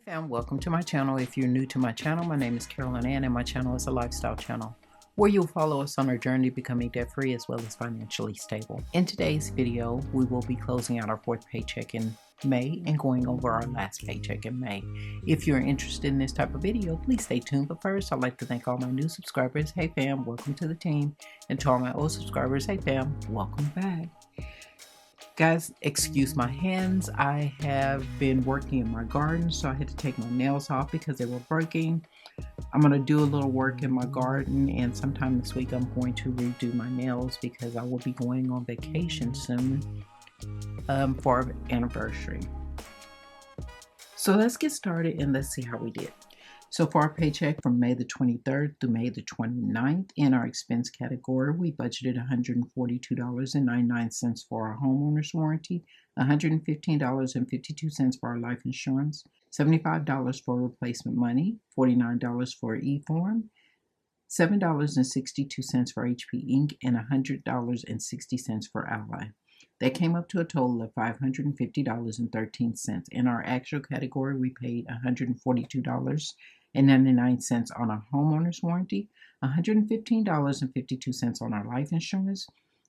Fam, welcome to my channel. If you're new to my channel, my name is Carolyn Ann and my channel is a lifestyle channel where you'll follow us on our journey to becoming debt-free as well as financially stable. In today's video, we will be closing out our fourth paycheck in May and going over our last paycheck in May. If you're interested in this type of video, please stay tuned. But first, I'd like to thank all my new subscribers. Hey fam, welcome to the team. And to all my old subscribers, hey fam, welcome back. Guys, excuse my hands. I have been working in my garden, so I had to take my nails off because they were breaking. I'm going to do a little work in my garden, and sometime this week I'm going to redo my nails because I will be going on vacation soon for our anniversary. So let's get started and let's see how we did. So for our paycheck from May the 23rd through May the 29th, in our expense category, we budgeted $142.99 for our homeowner's warranty, $115.52 for our life insurance, $75 for replacement money, $49 for e-form, $7.62 for HP Inc., and $100.60 for Ally. That came up to a total of $550.13. In our actual category, we paid $142.99 on our homeowner's warranty, $115.52 on our life insurance,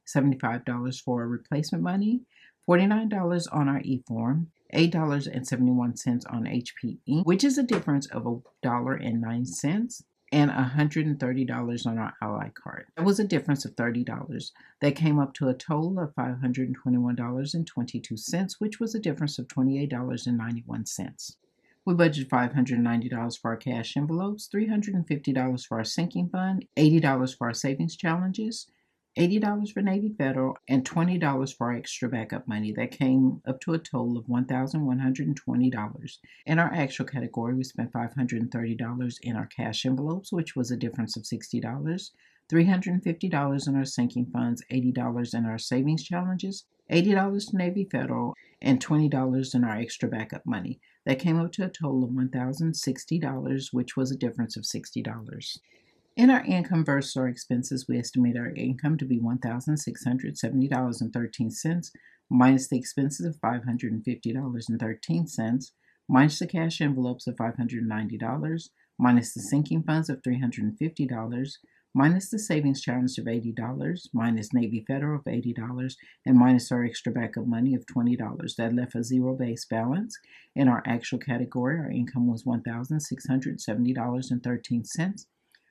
$75 for replacement money, $49 on our e-form, $8.71 on HP Inc., which is a difference of $1.09, and $130 on our Ally card. That was a difference of $30. That came up to a total of $521.22, which was a difference of $28.91. We budgeted $590 for our cash envelopes, $350 for our sinking fund, $80 for our savings challenges, $80 for Navy Federal, and $20 for our extra backup money. That came up to a total of $1,120. In our actual category, we spent $530 in our cash envelopes, which was a difference of $60, $350 in our sinking funds, $80 in our savings challenges, $80 to Navy Federal, and $20 in our extra backup money. That came up to a total of $1,060, which was a difference of $60. In our income versus our expenses, we estimate our income to be $1,670.13, minus the expenses of $550.13, minus the cash envelopes of $590, minus the sinking funds of $350, minus the savings challenge of $80, minus Navy Federal of $80, and minus our extra backup money of $20. That left a zero base balance. In our actual category, our income was $1,670.13,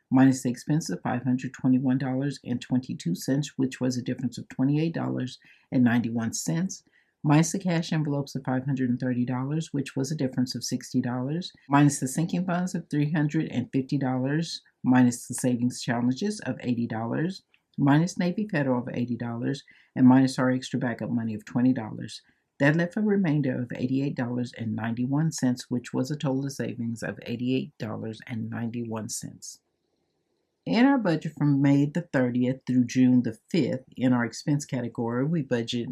minus the expense of $521.22, which was a difference of $28.91, minus the cash envelopes of $530, which was a difference of $60, minus the sinking funds of $350, minus the savings challenges of $80, minus Navy Federal of $80, and minus our extra backup money of $20. That left a remainder of $88.91, which was a total savings of $88.91. In our budget from May the 30th through June the 5th, in our expense category, we budget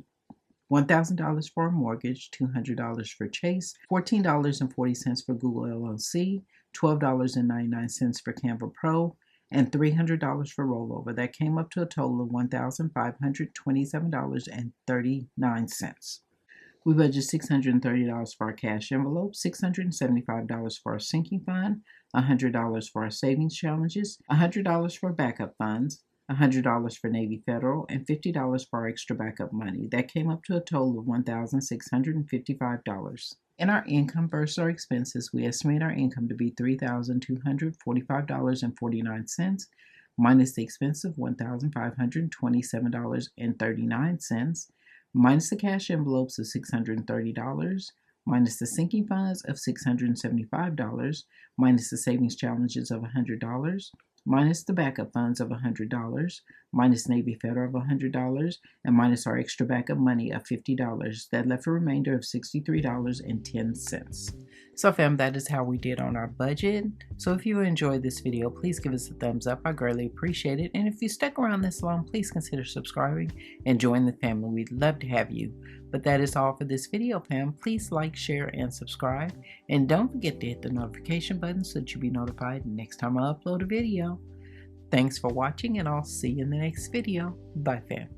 $1,000 for a mortgage, $200 for Chase, $14.40 for Google LLC, $12.99 for Canva Pro, and $300 for rollover. That came up to a total of $1,527.39. We budget $630 for our cash envelope, $675 for our sinking fund, $100 for our savings challenges, $100 for backup funds, $100 for Navy Federal, and $50 for our extra backup money. That came up to a total of $1,655. In our income versus our expenses, we estimate our income to be $3,245.49, minus the expense of $1,527.39, minus the cash envelopes of $630, minus the sinking funds of $675, minus the savings challenges of $100, minus the backup funds of $100, minus Navy Federal of $100, and minus our extra backup money of $50. That left a remainder of $63.10. So fam, that is how we did on our budget. So if you enjoyed this video, please give us a thumbs up. I greatly appreciate it. And if you stuck around this long, please consider subscribing and join the family. We'd love to have you. But that is all for this video, fam. Please like, share, and subscribe. And don't forget to hit the notification button so that you'll be notified next time I upload a video. Thanks for watching, and I'll see you in the next video. Bye, fam.